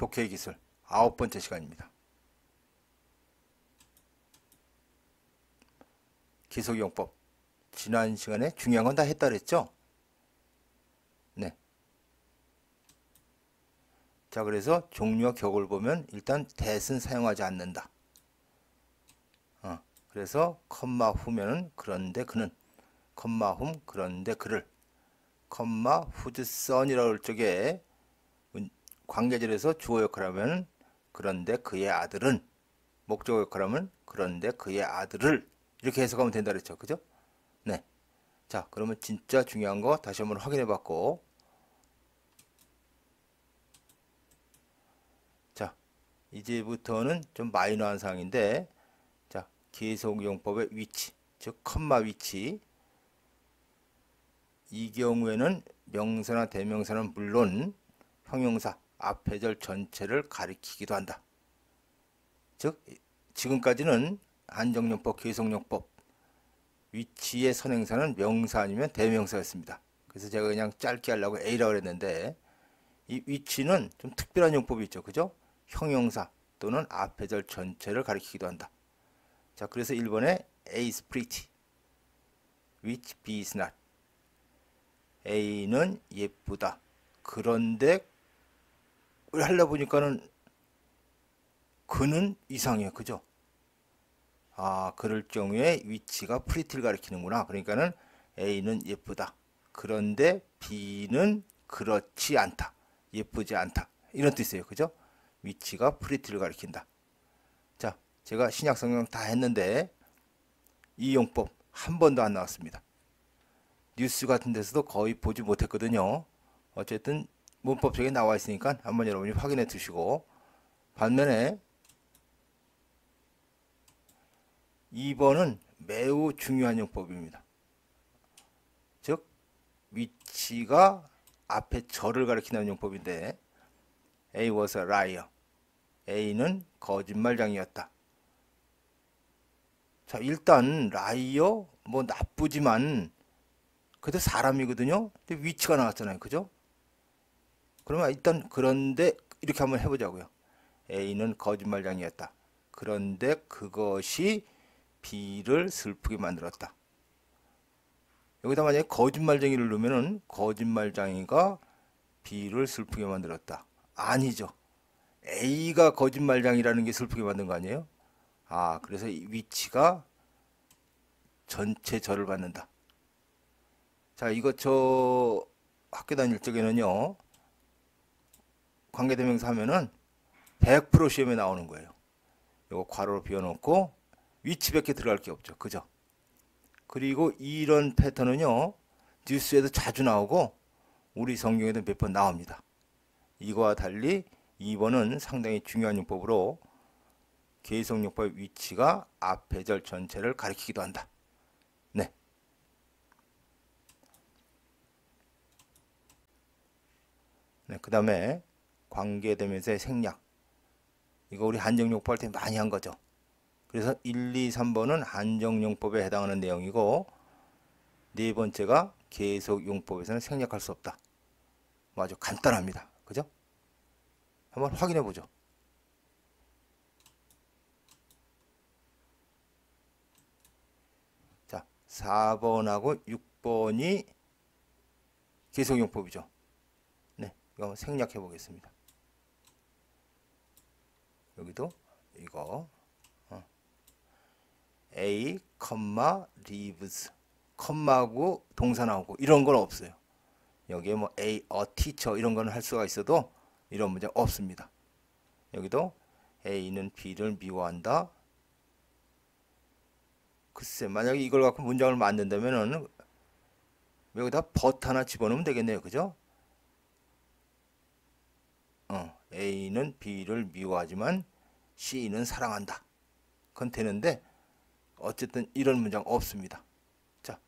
독해의 기술 9번째 시간입니다. 기속용법. 지난 시간에 중요한 건 다 했다 그랬죠? 네. 자, 그래서 종류와 격을 보면 일단 that은 사용하지 않는다. 그래서 컴마 후면은 그런데 그는, 컴마 훔 그런데 그를, 컴마 whose son이라고 할 적에 관계절에서 주어 역할하면 그런데 그의 아들은, 목적어 역할하면 그런데 그의 아들을, 이렇게 해석하면 된다 그랬죠. 그죠? 네. 자, 그러면 진짜 중요한 거 다시 한번 확인해 봤고, 자, 이제부터는 좀 마이너한 사항인데, 자, 계속용법의 위치, 즉 컴마 위치. 이 경우에는 명사나 대명사는 물론 형용사 앞의 절 전체를 가리키기도 한다. 즉 지금까지는 한정용법, 계속용법 위치의 선행사는 명사 아니면 대명사였습니다. 그래서 제가 그냥 짧게 하려고 A라고 했는데, 이 위치는 좀 특별한 용법이 있죠. 그죠? 형용사 또는 앞의 절 전체를 가리키기도 한다. 자, 그래서 1번에 A is pretty, which B is not. A는 예쁘다. 그런데 하려 보니까는 그는 이상해요. 그죠? 아, 그럴 경우에 위치가 pretty를 가리키는구나. 그러니까는 A는 예쁘다. 그런데 B는 그렇지 않다. 예쁘지 않다. 이런 뜻이에요. 그죠? 위치가 pretty를 가리킨다. 자, 제가 신약 성경 다 했는데 이 용법 한 번도 안 나왔습니다. 뉴스 같은 데서도 거의 보지 못했거든요. 어쨌든 문법책에 나와 있으니까 한번 여러분이 확인해 두시고, 반면에 2번은 매우 중요한 용법입니다. 즉 위치가 앞에 절을 가리키는 용법인데, A was a liar. A는 거짓말장이었다. 자, 일단 라이어 뭐 나쁘지만 그래도 사람이거든요. 근데 위치가 나왔잖아요. 그죠? 그러면 일단 그런데 이렇게 한번 해보자고요. A는 거짓말장이었다. 그런데 그것이 B를 슬프게 만들었다. 여기다 만약에 거짓말쟁이를 넣으면은 거짓말쟁이가 B를 슬프게 만들었다. 아니죠. A가 거짓말쟁이라는 게 슬프게 만든 거 아니에요? 아, 그래서 이 위치가 전체 절을 받는다. 자, 이거 저 학교 다닐 적에는요, 관계대명사 하면은 100% 시험에 나오는 거예요. 이거 괄호로 비워놓고 위치밖에 들어갈 게 없죠. 그죠? 그리고 이런 패턴은요, 뉴스에도 자주 나오고 우리 성경에도 몇 번 나옵니다. 이거와 달리 2번은 상당히 중요한 용법으로 계속용법의 위치가 앞의 절 전체를 가리키기도 한다. 네. 네, 그 다음에 관계대명사의 생략. 이거 우리 한정용법 할 때 많이 한 거죠. 그래서 1, 2, 3번은 한정용법에 해당하는 내용이고, 네 번째가 계속용법에서는 생략할 수 없다. 뭐 아주 간단합니다. 그죠? 한번 확인해 보죠. 자, 4번하고 6번이 계속용법이죠. 네, 이거 한번 생략해 보겠습니다. 여기도 이거 A, lives, 컴마하고 동사 나오고 이런 건 없어요. 여기에 뭐 A, a teacher 이런 거는 할 수가 있어도 이런 문제 없습니다. 여기도 A는 B를 미워한다. 글쎄, 만약에 이걸 갖고 문장을 만든다면은 여기다 but 하나 집어넣으면 되겠네요. 그죠? A는 B를 미워하지만 C는 사랑한다. 그건 되는데 어쨌든 이런 문장 없습니다. 자,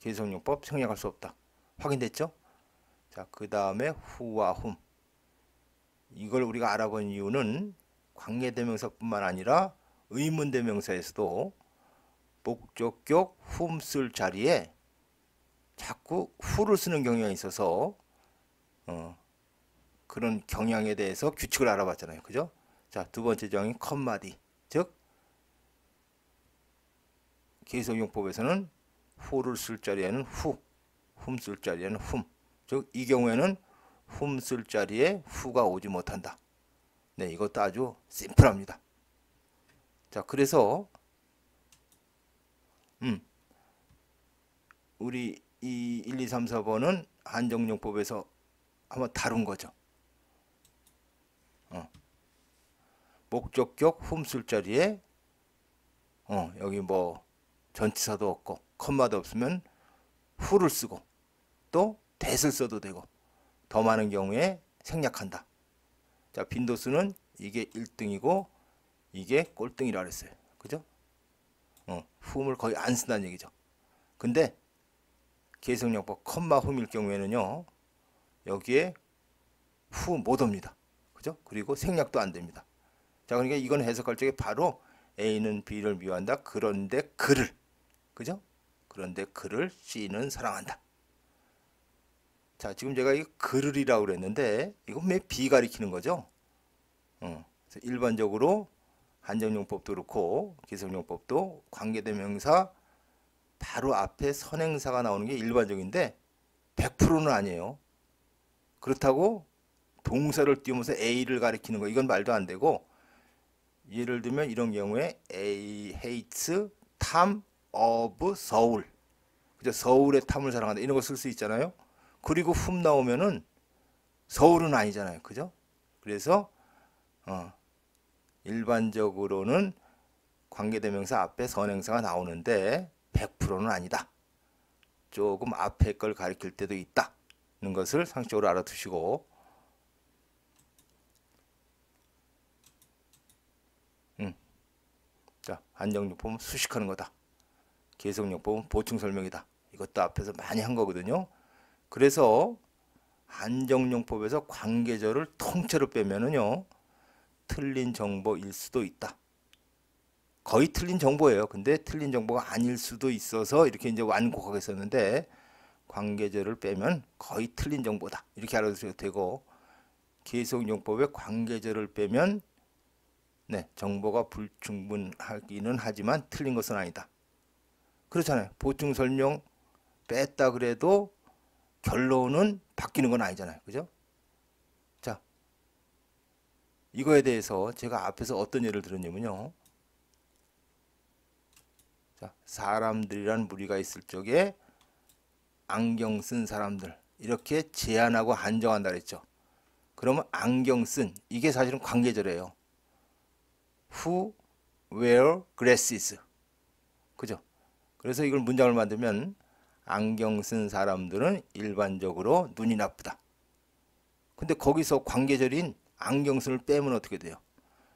계속용법 생략할 수 없다. 확인됐죠? 자, 그 다음에 who와 whom. 이걸 우리가 알아본 이유는 관계대명사뿐만 아니라 의문대명사에서도 목적격 whom 쓸 자리에 자꾸 who를 쓰는 경향이 있어서 그런 경향에 대해서 규칙을 알아봤잖아요. 그죠? 자, 두 번째 정의 컴마디. 즉 계속용법에서는 who를 쓸 자리에는 who, whom 쓸 자리에는 whom. 즉 이 경우에는 whom 쓸 자리에 who가 오지 못한다. 네, 이것도 아주 심플합니다. 자, 그래서 우리 이 1, 2, 3, 4번은 한정용법에서 한번 다룬 거죠. 목적격 whom 쓸 자리에 여기 뭐 전치사도 없고 컴마도 없으면 who를 쓰고 또 that을 써도 되고 더 많은 경우에 생략한다. 자, 빈도수는 이게 1등이고 이게 꼴등이라 그랬어요. 그죠? whom을 거의 안 쓴다는 얘기죠. 근데 계속용법 컴마 whom일 경우에는요. 여기에 who 못 옵니다. 그죠? 그리고 생략도 안 됩니다. 자, 그러니까 이건 해석할 적에 바로 A는 B를 미워한다. 그런데 그를, 그죠? 그런데 그를 C는 사랑한다. 자, 지금 제가 이 그를이라고 그랬는데 이건 왜 B 가리키는 거죠? 그래서 일반적으로 한정용법도 그렇고 기성용법도 관계대명사 바로 앞에 선행사가 나오는 게 일반적인데 100%는 아니에요. 그렇다고 동사를 띄우면서 A를 가리키는 거 이건 말도 안 되고, 예를 들면 이런 경우에 A hates 탐 of 서울, 그죠? 서울의 탐을 사랑한다 이런 거 쓸 수 있잖아요. 그리고 whom 나오면은 서울은 아니잖아요. 그죠? 그래서 일반적으로는 관계대명사 앞에 선행사가 나오는데 100%는 아니다. 조금 앞에 걸 가리킬 때도 있다는 것을 상식적으로 알아두시고, 자, 한정용법은 수식하는 거다. 계속용법은 보충 설명이다. 이것도 앞에서 많이 한 거거든요. 그래서 한정용법에서 관계절을 통째로 빼면은요, 틀린 정보일 수도 있다. 거의 틀린 정보예요. 근데 틀린 정보가 아닐 수도 있어서 이렇게 이제 완곡하게 썼는데, 관계절을 빼면 거의 틀린 정보다. 이렇게 알아두셔도 되고, 계속용법의 관계절을 빼면 네, 정보가 불충분하기는 하지만 틀린 것은 아니다. 그렇잖아요. 보충 설명 뺐다 그래도 결론은 바뀌는 건 아니잖아요. 그죠? 자, 이거에 대해서 제가 앞에서 어떤 예를 들었냐면요. 자, 사람들이란 무리가 있을 적에 안경 쓴 사람들 이렇게 제한하고 한정한다 그랬죠. 그러면 안경 쓴 이게 사실은 관계절이에요. Who wear glasses. 그죠? 그래서 이걸 문장을 만들면 안경 쓴 사람들은 일반적으로 눈이 나쁘다. 근데 거기서 관계절인 안경 쓴을 빼면 어떻게 돼요?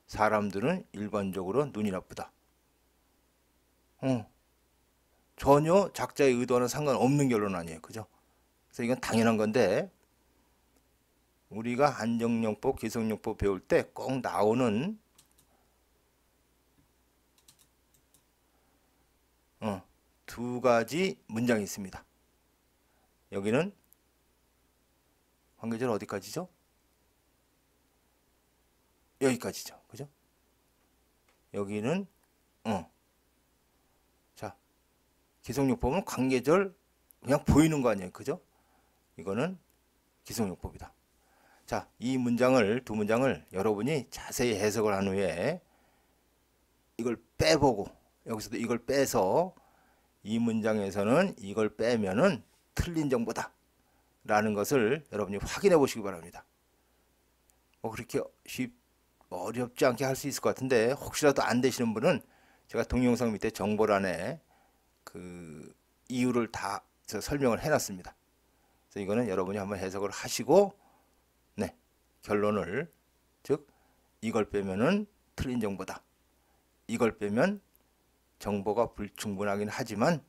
사람들은 일반적으로 눈이 나쁘다. 전혀 작자의 의도와는 상관없는 결론 아니에요. 그죠? 그래서 이건 당연한 건데, 우리가 한정용법, 계속용법 배울 때 꼭 나오는 두 가지 문장이 있습니다. 여기는 관계절 어디까지죠? 여기까지죠. 그죠? 여기는 자, 기성용법은 관계절 그냥 보이는 거 아니에요. 그죠? 이거는 기성용법이다. 자, 이 문장을 두 문장을 여러분이 자세히 해석을 한 후에 이걸 빼보고 여기서도 이걸 빼서 이 문장에서는 이걸 빼면은 틀린 정보다 라는 것을 여러분이 확인해 보시기 바랍니다. 그렇게 어렵지 않게 할 수 있을 것 같은데, 혹시라도 안 되시는 분은 제가 동영상 밑에 정보란에 그 이유를 다 설명을 해놨습니다. 그래서 이거는 여러분이 한번 해석을 하시고, 네, 결론을, 즉 이걸 빼면은 틀린 정보다, 이걸 빼면 정보가 불충분하긴 하지만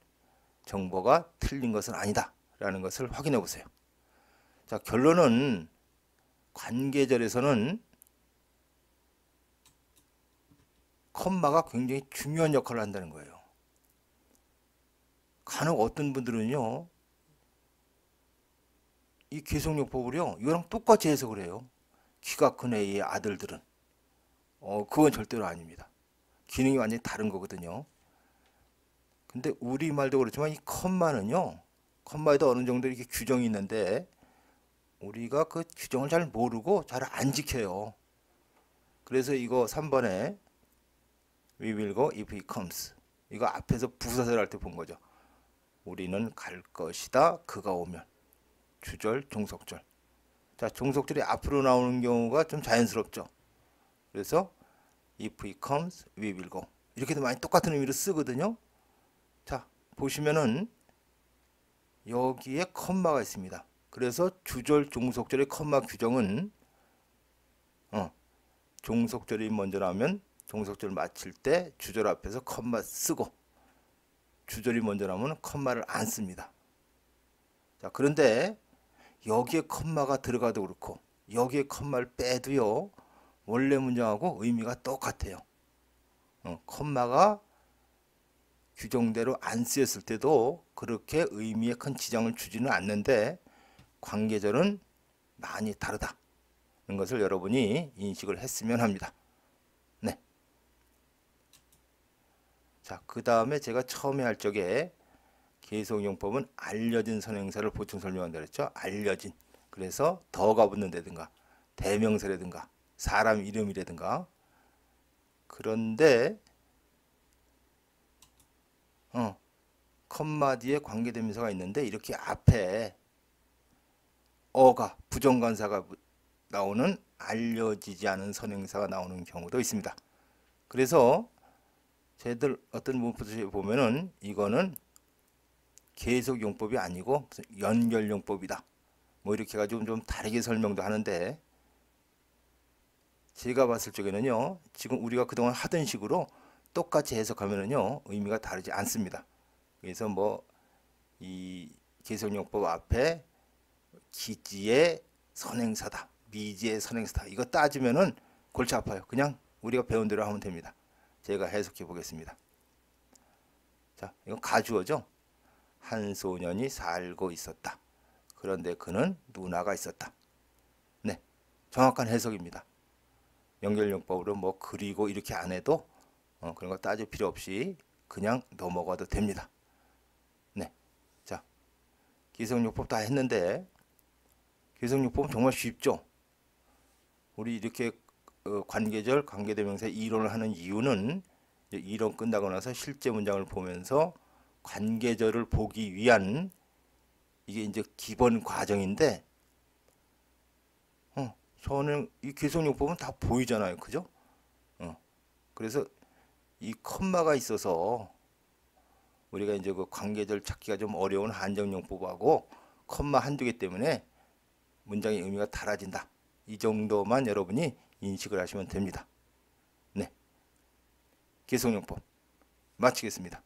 정보가 틀린 것은 아니다 라는 것을 확인해 보세요. 자, 결론은 관계절에서는 컴마가 굉장히 중요한 역할을 한다는 거예요. 간혹 어떤 분들은요, 이 계속용법을요, 이거랑 똑같이 해석을 해요. 키가 큰 A의 아들들은. 그건 절대로 아닙니다. 기능이 완전히 다른 거거든요. 근데 우리말도 그렇지만 이 컴마는요, 컴마에도 어느 정도 이렇게 규정이 있는데 우리가 그 규정을 잘 모르고 잘 안 지켜요. 그래서 이거 3번에 we will go if he comes, 이거 앞에서 부사절 할 때 본 거죠. 우리는 갈 것이다 그가 오면. 주절, 종속절. 자, 종속절이 앞으로 나오는 경우가 좀 자연스럽죠. 그래서 if he comes, we will go. 이렇게도 많이 똑같은 의미로 쓰거든요. 자, 보시면은 여기에 컴마가 있습니다. 그래서 주절, 종속절의 컴마 규정은 종속절이 먼저 나오면 종속절 마칠 때 주절 앞에서 컴마 쓰고, 주절이 먼저 나오면 컴마를 안 씁니다. 자, 그런데 여기에 컴마가 들어가도 그렇고 여기에 컴마를 빼도요, 원래 문장하고 의미가 똑같아요. 컴마가 규정대로 안 쓰였을 때도 그렇게 의미에 큰 지장을 주지는 않는데 관계절은 많이 다르다는 것을 여러분이 인식을 했으면 합니다. 네. 자, 그 다음에 제가 처음에 할 적에 계속용법은 알려진 선행사를 보충 설명한다 그랬죠. 알려진. 그래서 더가 붙는다든가 대명사라든가 사람 이름이라든가. 그런데 컴마 뒤에 관계대명사가 있는데 이렇게 앞에 어가 부정관사가 나오는 알려지지 않은 선행사가 나오는 경우도 있습니다. 그래서 쟤들 어떤 문법을 보면은 이거는 계속용법이 아니고 연결용법이다, 뭐 이렇게 해가지고 좀 다르게 설명도 하는데, 제가 봤을 적에는요, 지금 우리가 그동안 하던 식으로 똑같이 해석하면은요 의미가 다르지 않습니다. 그래서 뭐 이 계속용법 앞에 기지의 선행사다, 미지의 선행사다, 이거 따지면은 골치 아파요. 그냥 우리가 배운 대로 하면 됩니다. 제가 해석해 보겠습니다. 자, 이건 가주어죠. 한 소년이 살고 있었다. 그런데 그는 누나가 있었다. 네, 정확한 해석입니다. 연결용법으로 뭐 그리고 이렇게 안 해도 그런 거 따질 필요 없이 그냥 넘어가도 됩니다. 네, 자, 계속용법 다 했는데 계속용법은 정말 쉽죠. 우리 이렇게 관계절, 관계대명사 이론을 하는 이유는 이론 끝나고 나서 실제 문장을 보면서 관계절을 보기 위한 이게 이제 기본 과정인데, 저는 이 계속용법은 다 보이잖아요, 그죠? 그래서 이 컴마가 있어서 우리가 이제 그 관계절 찾기가 좀 어려운 한정용법하고 컴마 한두 개 때문에 문장의 의미가 달라진다. 이 정도만 여러분이 인식을 하시면 됩니다. 네, 계속용법 마치겠습니다.